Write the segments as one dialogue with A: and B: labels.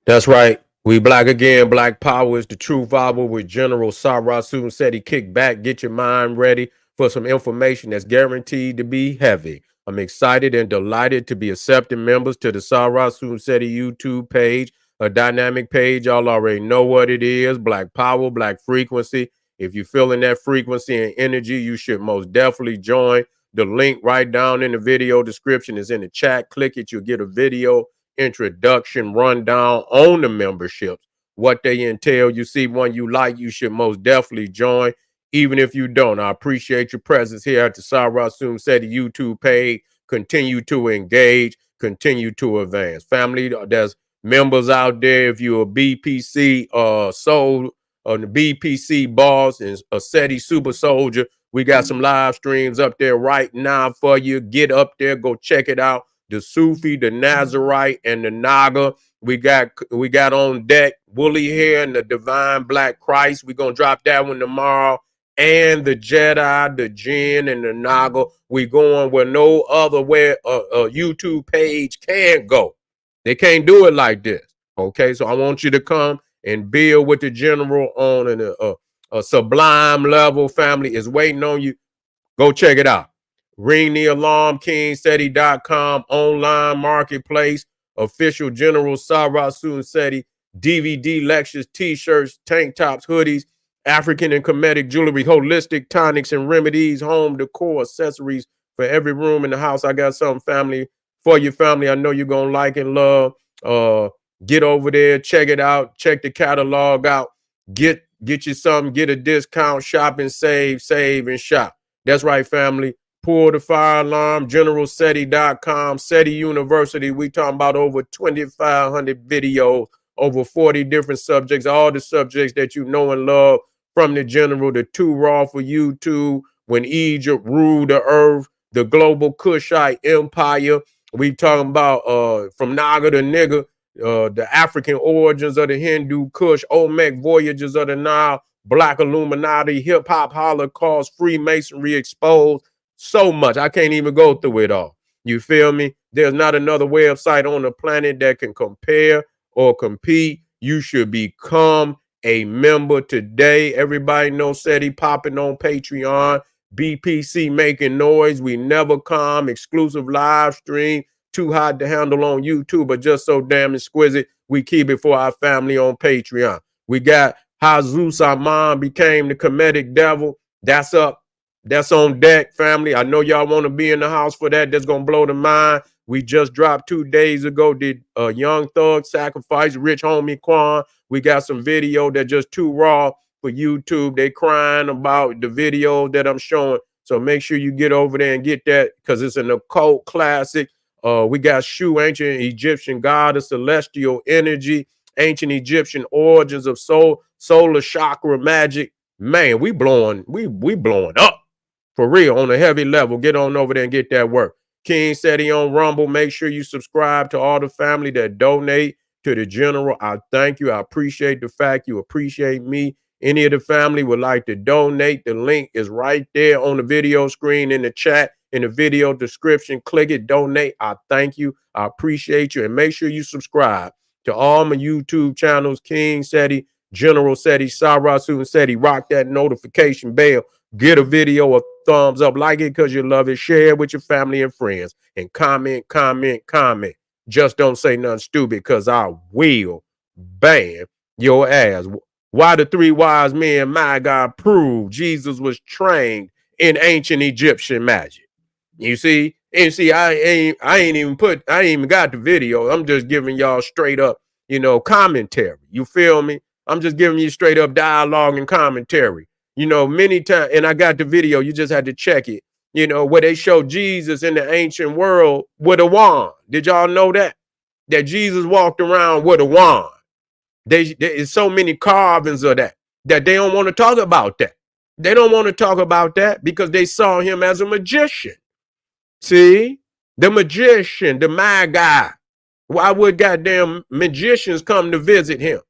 A: That's right. We black again. Black power is the true Bible with General Sarasu said he kick back, get your mind ready for some information that's guaranteed to be heavy. I'm excited and delighted to be accepting members to the Sarasu Seti YouTube page, a dynamic page. Y'all already know what it is. Black power, black frequency. If you're feeling that frequency and energy, you should most definitely join. The link right down in the video description is in the chat. Click it, you'll get a video introduction rundown on the memberships, what they entail. You see one you like, you should most definitely join. Even if you don't, I appreciate your presence here at the Sarah Soon Seti YouTube page. Continue to engage, continue to advance. Family, there's members out there. If you're a BPC soul, the BPC boss and a SETI super soldier, we got some live streams up there right now for you. Get up there, go check it out. The Sufi, the Nazarite, and the Naga. We got on deck Woolly Hair and the Divine Black Christ. We're gonna drop that one tomorrow. And the Jedi, the Jinn, and the Naga. We going where no other where a YouTube page can go. They can't do it like this. Okay, so I want you to come and build with the general on a sublime level. Family is waiting on you. Go check it out. Ring the alarm, kingseti.com, online marketplace, official General Sarasu and Seti, DVD lectures, t-shirts, tank tops, hoodies, African and Kemetic jewelry, holistic tonics and remedies, home decor, accessories for every room in the house. I got something, family, for your family. I know you're going to like and love. Uh, get over there, check it out, check the catalog out, get you something, get a discount, shop and save and shop. That's right, family. Pull the fire alarm, generalseti.com, SETI University. We talking about over 2,500 videos, over 40 different subjects, all the subjects that you know and love from the general, the two raw for YouTube, when Egypt ruled the earth, the global Kushite empire. We talking about from Naga to Nigga, the African origins of the Hindu Kush, Olmec voyages of the Nile, Black Illuminati, hip hop, Holocaust, Freemasonry exposed. So much. I can't even go through it all. You feel me? There's not another website on the planet that can compare or compete. You should become a member today. Everybody knows SETI popping on Patreon, BPC making noise. We never come. Exclusive live stream. Too hot to handle on YouTube, but just so damn exquisite. We keep it for our family on Patreon. We got how Zeus, our mom, became the Kemetic devil. That's up. That's on deck, family. I know y'all want to be in the house for that. That's going to blow the mind. We just dropped 2 days ago, did Young Thug Sacrifice, Rich Homie Quan. We got some video that just too raw for YouTube. They crying about the video that I'm showing. So make sure you get over there and get that because it's an occult classic. We got Shu, ancient Egyptian god of celestial energy, ancient Egyptian origins of solar chakra magic. Man, we blowing up. For real, on a heavy level. Get on over there and get that work. King said he on Rumble. Make sure you subscribe to all the family that donate to the general. I thank you. I appreciate the fact you appreciate me. Any of the family would like to donate. The link is right there on the video screen, in the chat, in the video description. Click it, donate. I thank you. I appreciate you. And make sure you subscribe to all my YouTube channels, King Seti, General Seti, Sarasu and Seti. Rock that notification bell. Get a video, a thumbs up, like it because you love it, share it with your family and friends, and comment. Just don't say nothing stupid because I will ban your ass. Why the 3 wise men Magi proved Jesus was trained in ancient Egyptian magic. You see, and see, I ain't even got the video. I'm just giving y'all straight up, commentary. You feel me? I'm just giving you straight up dialogue and commentary. Many times, and I got the video, you just had to check it, where they show Jesus in the ancient world with a wand. Did y'all know that? That Jesus walked around with a wand. There's so many carvings of that they don't want to talk about that. They don't want to talk about that because they saw him as a magician. See? The magician, the Magi. Why would goddamn magicians come to visit him?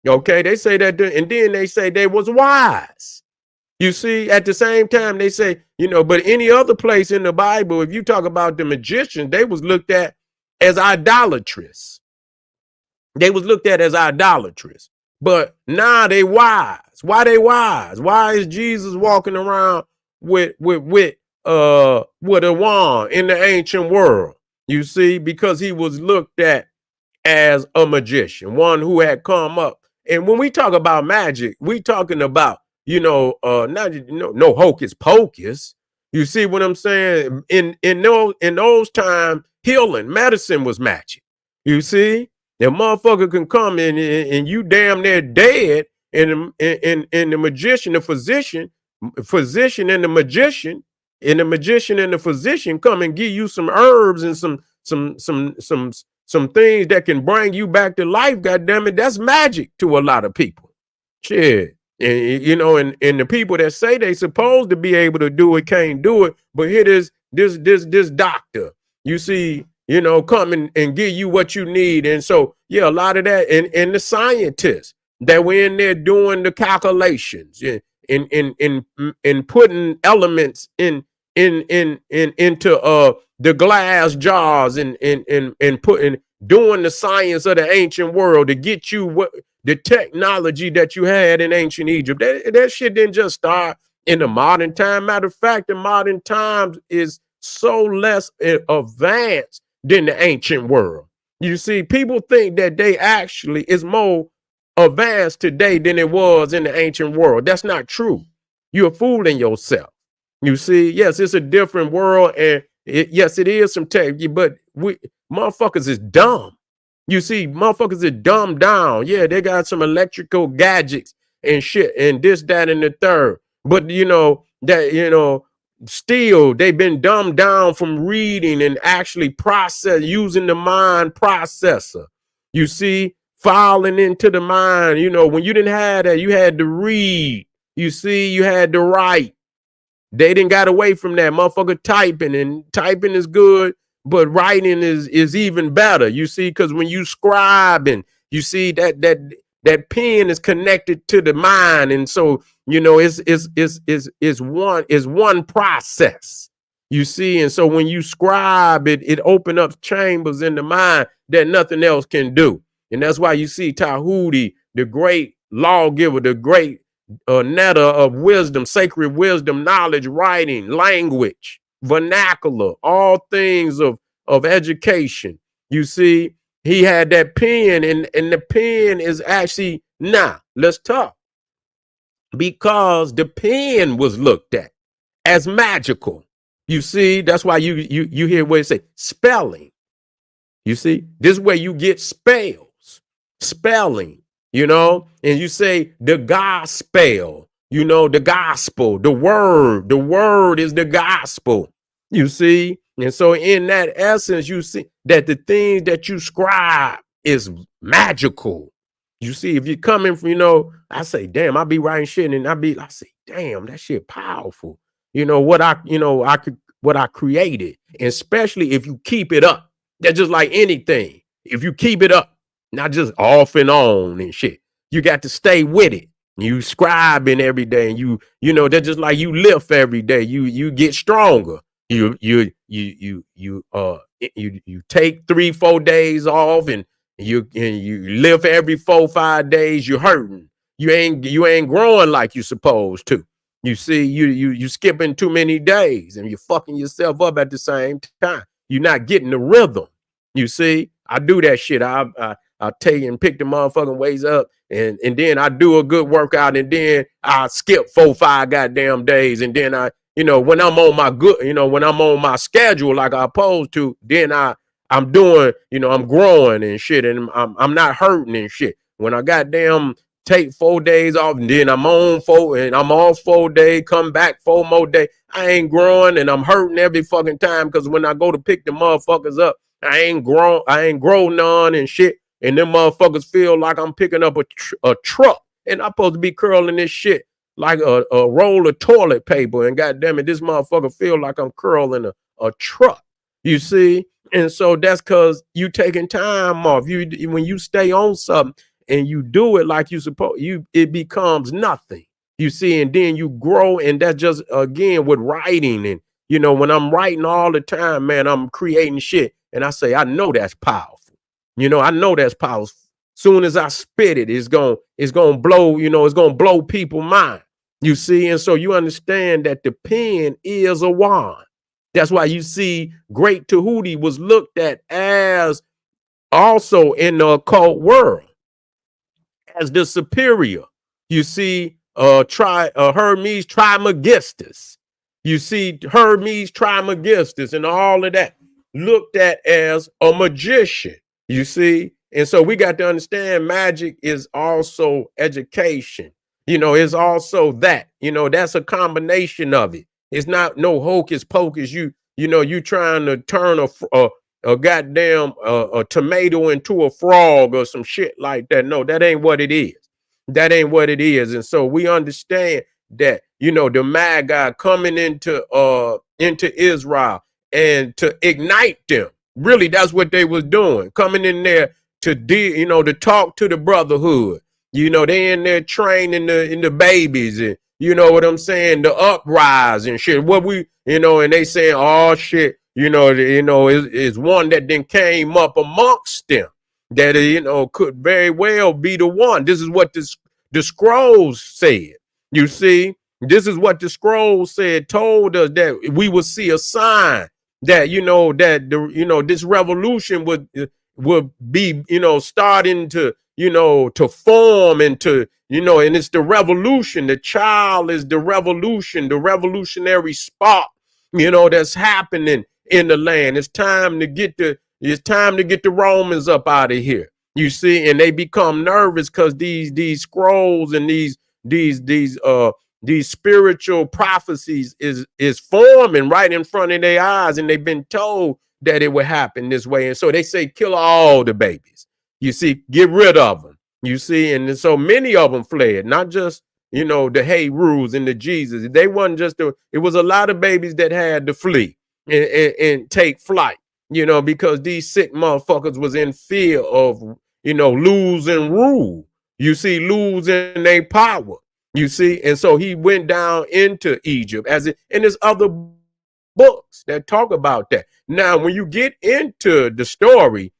A: Okay, they say that, and then they say they was wise. You see, at the same time, they say, but any other place in the Bible, if you talk about the magicians, they was looked at as idolatrous. They was looked at as idolatrous. But now they wise. Why they wise? Why is Jesus walking around with a wand in the ancient world? You see, because he was looked at as a magician, one who had come up. And when we talk about magic, we talking about, not no hocus pocus. You see what I'm saying? In those times, healing medicine was magic. You see, the motherfucker can come in and you damn near dead, and the magician, the physician and the magician, and the magician and the physician come and give you some herbs and some things that can bring you back to life. God damn it, that's magic to a lot of people. Shit. And the people that say they supposed to be able to do it can't do it. But here this doctor, you see, come and give you what you need. And so, yeah, a lot of that, and the scientists that were in there doing the calculations, in putting elements into the glass jars, and putting doing the science of the ancient world to get you what the technology that you had in ancient Egypt. That shit didn't just start in the modern time. Matter of fact, the modern times is so less advanced than the ancient world. You see, people think that they actually is more advanced today than it was in the ancient world. That's not true. You're fooling yourself. You see, yes, it's a different world, and yes, it is some tech, but we motherfuckers is dumb. You see, motherfuckers is dumbed down. Yeah, they got some electrical gadgets and shit, and this, that, and the third. But still they've been dumbed down from reading and actually using the mind processor. You see, filing into the mind. When you didn't have that, you had to read. You see, you had to write. They didn't got away from that motherfucker typing, and typing is good, but writing is even better. You see, because when you scribe, and you see that pen is connected to the mind, and so it's one process. You see, and so when you scribe, it open up chambers in the mind that nothing else can do, and that's why you see Tahuti, the great lawgiver, the great netta of wisdom, sacred wisdom, knowledge, writing, language, vernacular, all things of education. You see, he had that pen, and the pen is actually, let's talk, because the pen was looked at as magical. You see, that's why you hear where it say spelling. You see, this is where you get spelling, and you say the gospel, the gospel, the word is the gospel, you see. And so in that essence, you see that the things that you scribe is magical. You see, if you're coming from, I say, damn, I be writing shit, and I say, damn, that shit powerful. What I created, and especially if you keep it up. That's just like anything. If you keep it up, not just off and on and shit, you got to stay with it. You scribing every day, and that's just like you lift every day. You get stronger. You take 3-4 days off, and you live every 4-5 days. You're hurting. You ain't growing like you supposed to. You see, you skipping too many days, and you're fucking yourself up at the same time. You're not getting the rhythm. You see, I do that shit. I take and pick the motherfucking weights up, and then I do a good workout, and then I skip 4-5 goddamn days, and then when I'm on my when I'm on my schedule like I supposed to, then I'm doing, I'm growing and shit, and I'm not hurting and shit. When I goddamn take 4 days off, and then I'm on 4, and I'm off 4 days, come back 4 more days, I ain't growing, and I'm hurting every fucking time, because when I go to pick the motherfuckers up, I ain't grown none and shit. And them motherfuckers feel like I'm picking up a truck, and I'm supposed to be curling this shit like a roll of toilet paper. And goddamn it, this motherfucker feel like I'm curling a truck. You see? And so that's because you taking time off. When you stay on something and you do it like you supposed, it becomes nothing. You see, and then you grow, and that's just again with writing. And when I'm writing all the time, man, I'm creating shit, and I say, I know that's powerful. I know that's powerful. Soon as I spit it, it's gonna blow, it's gonna blow people's mind. You see, and so you understand that the pen is a wand. That's why you see Great Tahuti was looked at as also in the occult world as the superior. You see, Hermes Trismegistus. You see, Hermes Trismegistus and all of that looked at as a magician. You see, and so we got to understand magic is also education. It's also that. That's a combination of it. It's not no hocus pocus. You trying to turn a goddamn a tomato into a frog or some shit like that. No, that ain't what it is. That ain't what it is. And so we understand that, the Magi coming into Israel and to ignite them. Really, that's what they was doing. Coming in there to talk to the brotherhood. They in there training the babies, and you know what I'm saying, the uprise and shit. What and they saying, oh shit, is one that then came up amongst them that could very well be the one. This is what the scrolls said. You see, this is what the scrolls said, told us that we would see a sign that this revolution would be starting to form into and it's the revolution. The child is the revolution, the revolutionary spark that's happening in the land. It's time to get the Romans up out of here. You see, and they become nervous because these scrolls and these spiritual prophecies is forming right in front of their eyes, and they've been told that it would happen this way. And so they say, kill all the babies. You see, get rid of them. You see, and so many of them fled, not just the Hey Rules and the Jesus. They wasn't just it was a lot of babies that had to flee and take flight, because these sick motherfuckers was in fear of, losing rule. You see, losing their power. You see, and so he went down into Egypt and there's other books that talk about that. Now, when you get into the story,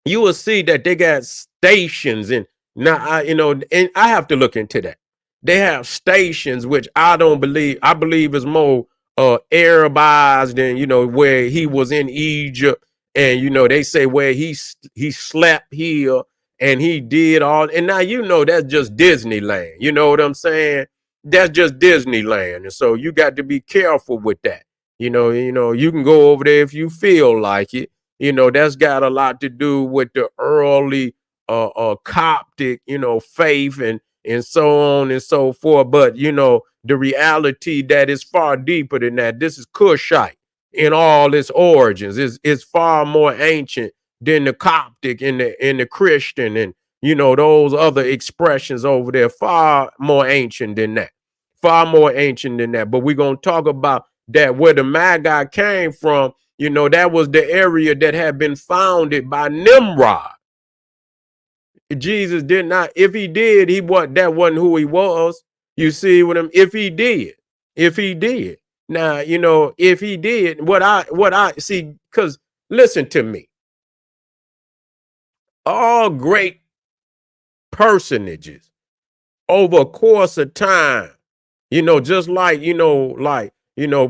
A: you will see that they got stations, and now and I have to look into that. They have stations, which I believe is more Arabized than where he was in Egypt, and they say where he slept here and he did all, and now that's just Disneyland. You know what I'm saying? That's just Disneyland, and so you got to be careful with that. You can go over there if you feel like it. That's got a lot to do with the early Coptic, faith and so on and so forth. But the reality that is far deeper than that. This is Cushite in all its origins. It's far more ancient than the Coptic and the Christian and those other expressions over there. Far more ancient than that. Far more ancient than that. But we're gonna talk about that where the Magi came from. That was the area that had been founded by Nimrod. Jesus did not, if he did, that wasn't who he was. You see what him, if he did. Now, if he did, what I see, because listen to me, all great personages over a course of time, just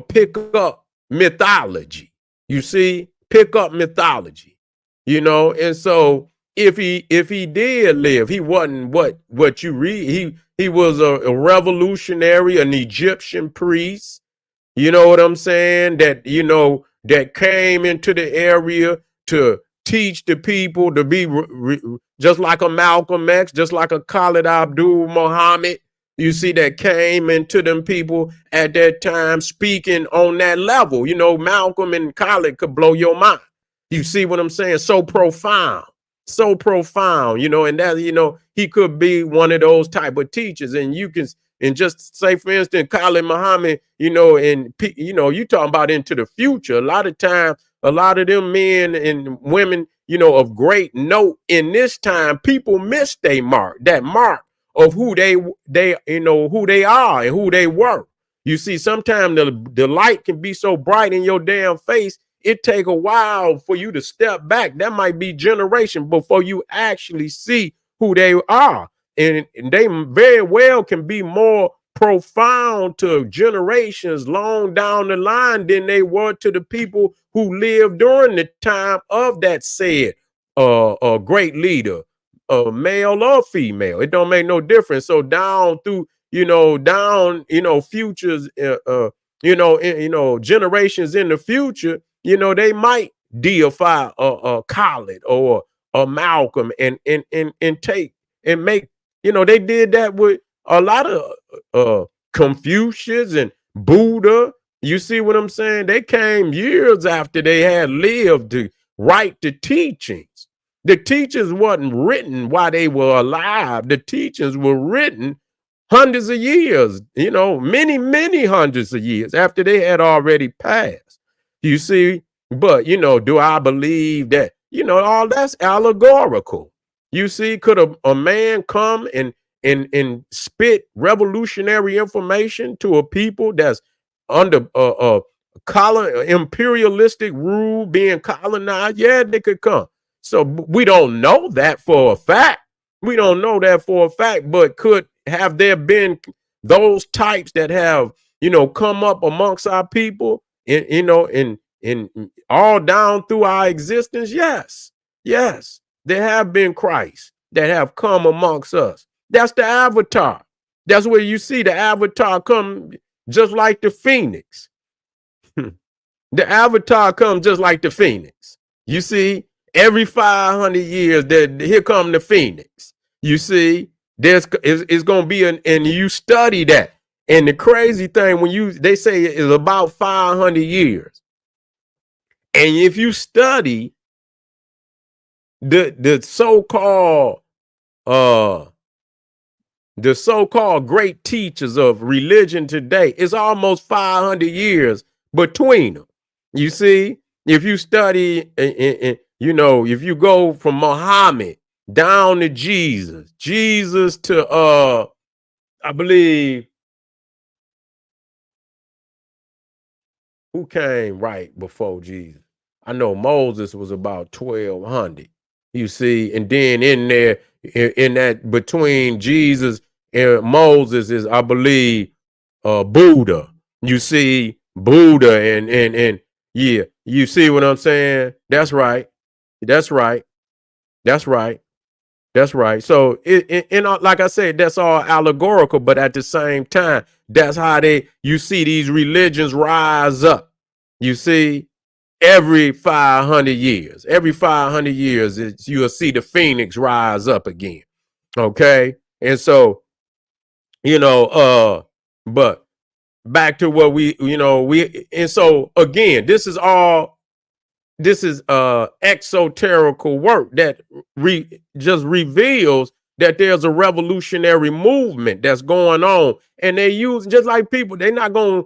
A: pick up mythology. You see, pick up mythology, and so if he did live, he wasn't what you read. He was a revolutionary, an Egyptian priest. You know what I'm saying? That came into the area to teach the people to be just like a Malcolm X, just like a Khalid Abdul Muhammad. You see, that came into them people at that time speaking on that level. Malcolm and Khalid could blow your mind. You see what I'm saying? So profound, and that, he could be one of those type of teachers. And and just say, for instance, Khalid Muhammad, and you talking about into the future. A lot of time, a lot of them men and women, of great note in this time, people miss that mark of who who they are and who they were. You see, sometimes the light can be so bright in your damn face, it take a while for you to step back. That might be generation before you actually see who they are. And they very well can be more profound to generations long down the line than they were to the people who lived during the time of that said great leader, male or female. It don't make no difference. So down through, down, futures, generations in the future, they might deify a Khalid or a Malcolm and take and make, they did that with a lot of Confucius and Buddha. You see what I'm saying? They came years after they had lived to write the teachings. The teachings wasn't written while they were alive. The teachings were written hundreds of years, many, many hundreds of years after they had already passed. You see, but, do I believe that, all that's allegorical. You see, could a man come and spit revolutionary information to a people that's under imperialistic rule, being colonized? Yeah, they could come. So we don't know that for a fact. We don't know that for a fact, but could have there been those types that have, come up amongst our people in all down through our existence? Yes. Yes. There have been Christ that have come amongst us. That's the avatar. That's where you see the avatar come just like the phoenix. The avatar comes just like the phoenix. You see, every 500 years, here come the phoenix. You see, it's going to be and you study that. And the crazy thing, they say it's about 500 years. And if you study the so-called great teachers of religion today, it's almost 500 years between them. You see, if you study, if you go from Muhammad down to Jesus to, I believe, who came right before Jesus? I know Moses was about 1200. You see, and then in there, in that between Jesus and Moses is, I believe, Buddha. You see, Buddha and yeah, you see what I'm saying? That's right. That's right. That's right. That's right. So, like I said, that's all allegorical, but at the same time, that's how you see these religions rise up. You see, every 500 years, you'll see the phoenix rise up again. Okay. And so, but back to what and so again, this is exoterical work that just reveals that there's a revolutionary movement that's going on, and they use, just like people, they gonna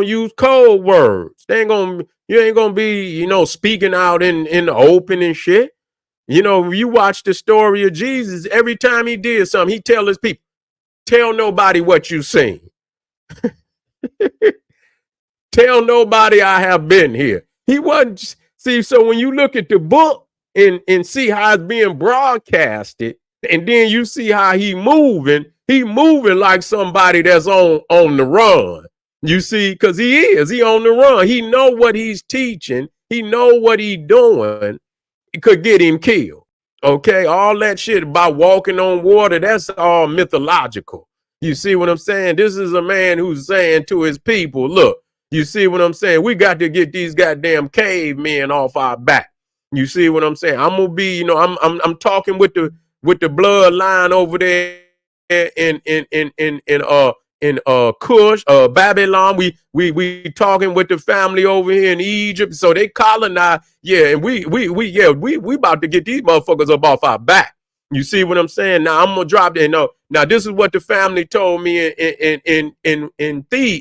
A: use code words. You ain't gonna be speaking out in the open and shit. You watch the story of Jesus. Every time he did something, he tell his people, tell nobody what you seen. Tell nobody I have been here. He wasn't. See, so when you look at the book and see how it's being broadcasted, and then you see how he moving like somebody that's on the run. You see, because he on the run. He know what he's teaching. He know what he doing. It could get him killed. Okay, all that shit about walking on water, that's all mythological. You see what I'm saying? This is a man who's saying to his people, look, you see what I'm saying? We got to get these goddamn cavemen off our back. You see what I'm saying? I'm gonna be, I'm talking with the bloodline over there in Kush, Babylon. We talking with the family over here in Egypt. So they colonize, yeah, and we about to get these motherfuckers up off our back. You see what I'm saying? Now I'm gonna drop it. Now this is what the family told me in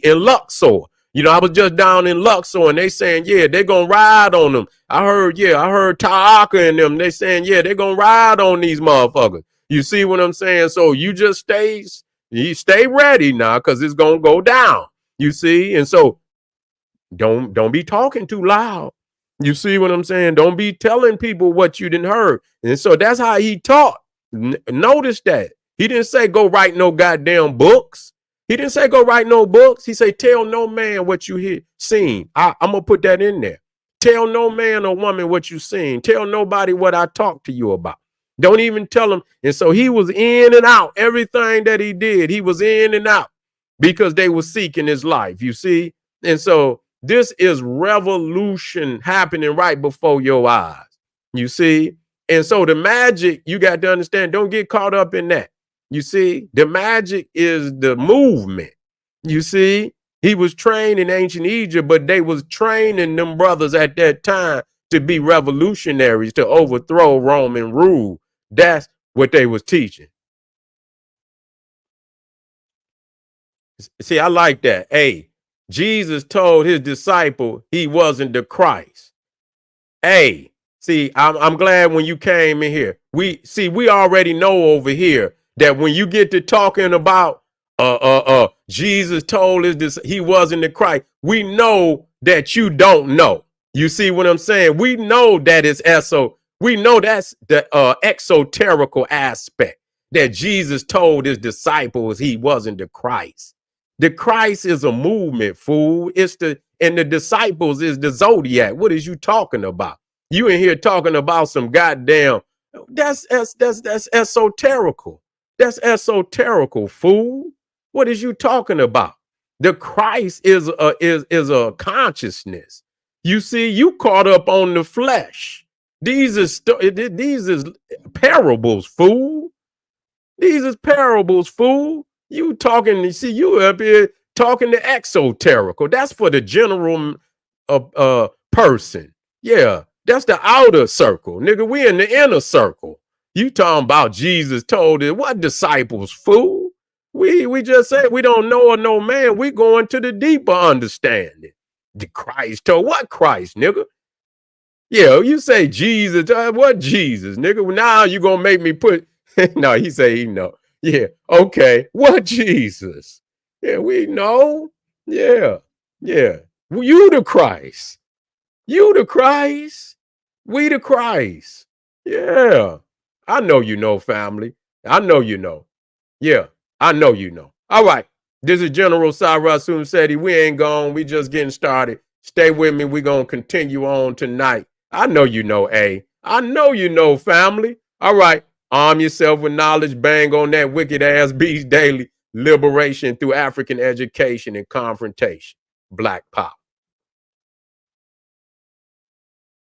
A: Luxor. I was just down in Luxor, and they saying, yeah, they're gonna ride on them. I heard Taaka and them. They saying, yeah, they're gonna ride on these motherfuckers. You see what I'm saying? So you just stay ready now, because it's gonna go down. You see, and so don't be talking too loud. You see what I'm saying? Don't be telling people what you didn't heard. And so that's how he taught. Notice that. He didn't say go write no goddamn books. He didn't say go write no books. He said tell no man what you hear seen. I'm gonna put that in there. Tell no man or woman what you seen. Tell nobody what I talked to you about. Don't even tell them. And so he was in and out. Everything that he did, he was in and out because they were seeking his life. You see? And so this is revolution happening right before your eyes. You see? And so the magic, you got to understand, don't get caught up in that. You see? The magic is the movement. You see? He was trained in ancient Egypt, but they was training them brothers at that time to be revolutionaries, to overthrow Roman rule. That's what they was teaching. See, I like that. Hey, Jesus told his disciple he wasn't the Christ. Hey, see, I'm glad when you came in here. We already know over here that when you get to talking about Jesus told us this he wasn't the Christ, we know that you don't know. You see what I'm saying? We know that it's we know that's the exoterical aspect that Jesus told his disciples he wasn't the Christ. The Christ is a movement, fool. And the disciples is the zodiac. What is you talking about? You in here talking about some goddamn that's esoterical. That's esoterical, fool. What is you talking about? The Christ is a consciousness. You see, you caught up on the flesh. These is parables, fool. These is parables, fool. You talking, you see, you up here talking to exoterical. That's for the general person. Yeah, that's the outer circle. Nigga, we in the inner circle. You talking about Jesus told it. What disciples, fool? We just said we don't know or no man. We going to the deeper understanding. The Christ told what Christ, nigga? Yeah, you say Jesus. What Jesus, nigga? Now you gonna make me put no, he say he know. Yeah, okay. What Jesus? Yeah, we know. Yeah, yeah. Well, you the Christ. You the Christ. We the Christ. Yeah. I know you know, family. I know you know. Yeah, I know you know. All right. This is General Cyrus Seti. We ain't gone. We just getting started. Stay with me. We're going to continue on tonight. I know you know, A. I know you know, family. All right. Arm yourself with knowledge. Bang on that wicked ass beast daily. Liberation through African education and confrontation. Black power.